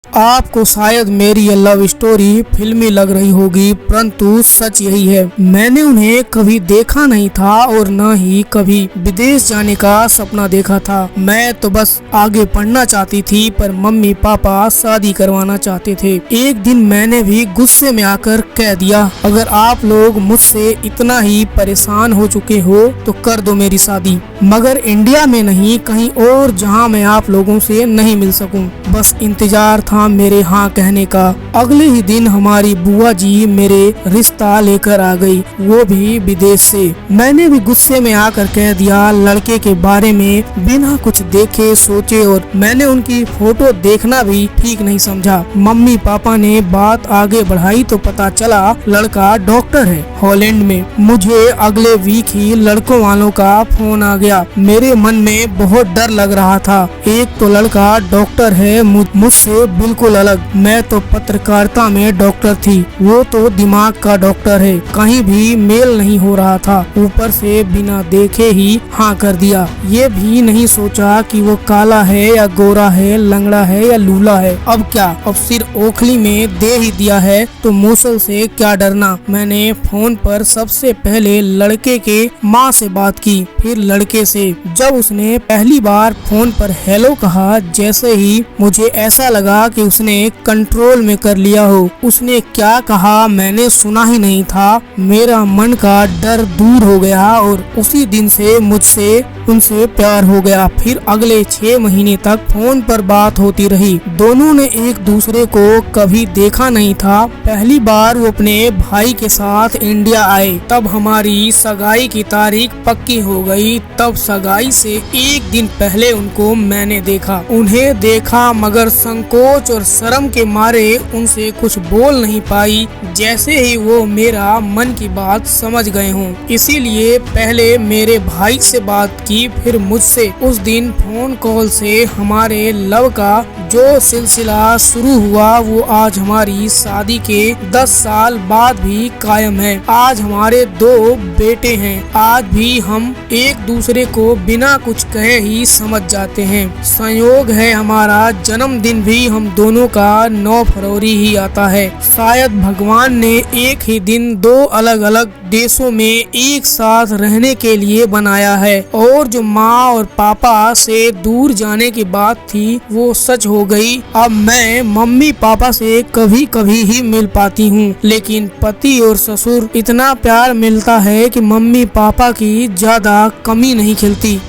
आपको शायद मेरी ये लव स्टोरी फिल्मी लग रही होगी, परंतु सच यही है। मैंने उन्हें कभी देखा नहीं था और न ही कभी विदेश जाने का सपना देखा था। मैं तो बस आगे पढ़ना चाहती थी, पर मम्मी पापा शादी करवाना चाहते थे। एक दिन मैंने भी गुस्से में आकर कह दिया, अगर आप लोग मुझसे इतना ही परेशान हो चुके हो तो कर दो मेरी शादी, मगर इंडिया में नहीं, कहीं और जहां मैं आप लोगों से नहीं मिल सकूं। बस इंतजार था मेरे हाँ कहने का। अगले ही दिन हमारी बुआ जी मेरे रिश्ता लेकर आ गई, वो भी विदेश से। मैंने भी गुस्से में आकर कह दिया लड़के के बारे में बिना कुछ देखे सोचे, और मैंने उनकी फोटो देखना भी ठीक नहीं समझा। मम्मी पापा ने बात आगे बढ़ाई तो पता चला लड़का डॉक्टर है हॉलैंड में। मुझे अगले वीक ही लड़कों वालों का फोन आ गया। मेरे मन में बहुत डर लग रहा था। एक तो लड़का डॉक्टर है मुझसे बिल्कुल अलग। मैं तो पत्रकारिता में डॉक्टर थी, वो तो दिमाग का डॉक्टर है। कहीं भी मेल नहीं हो रहा था। ऊपर से बिना देखे ही हाँ कर दिया। ये भी नहीं सोचा कि वो काला है या गोरा है, लंगड़ा है या लूला है। अब क्या, अब सिर ओखली में दे ही दिया है तो मूसल से क्या डरना। मैंने फोन पर सबसे पहले लड़के के माँ से बात की, फिर लड़के से। जब उसने पहली बार फोन पर हेलो कहा, जैसे ही मुझे ऐसा लगा कि उसने कंट्रोल में कर लिया हो। उसने क्या कहा मैंने सुना ही नहीं था। मेरा मन का डर दूर हो गया और उसी दिन से मुझसे उनसे प्यार हो गया। फिर अगले 6 महीने तक फोन पर बात होती रही। दोनों ने एक दूसरे को कभी देखा नहीं था। पहली बार वो अपने भाई के साथ इंडिया आए, तब हमारी सगाई की तारीख पक्की हो गई। तब सगाई से एक दिन पहले उनको मैंने देखा। उन्हें देखा मगर संकोच और शर्म के मारे उनसे कुछ बोल नहीं पाई, जैसे ही वो मेरा मन की बात समझ गए हों। इसीलिए पहले मेरे भाई से बात की, फिर मुझसे। उस दिन फोन कॉल से हमारे लव का जो सिलसिला शुरू हुआ वो आज हमारी शादी के 10 साल बाद भी कायम है। आज हमारे 2 बेटे हैं। आज भी हम एक दूसरे को बिना कुछ कहे ही समझ जाते हैं। संयोग है हमारा जन्मदिन भी हम दोनों का 9 फरवरी ही आता है। शायद भगवान ने एक ही दिन 2 अलग अलग देशों में एक साथ रहने के लिए बनाया है, और जो माँ और पापा से दूर जाने की बात थी वो सच हो गई। अब मैं मम्मी पापा से कभी कभी ही मिल पाती हूँ, लेकिन पति और ससुर इतना प्यार मिलता है कि मम्मी पापा की ज्यादा कमी नहीं खिलती।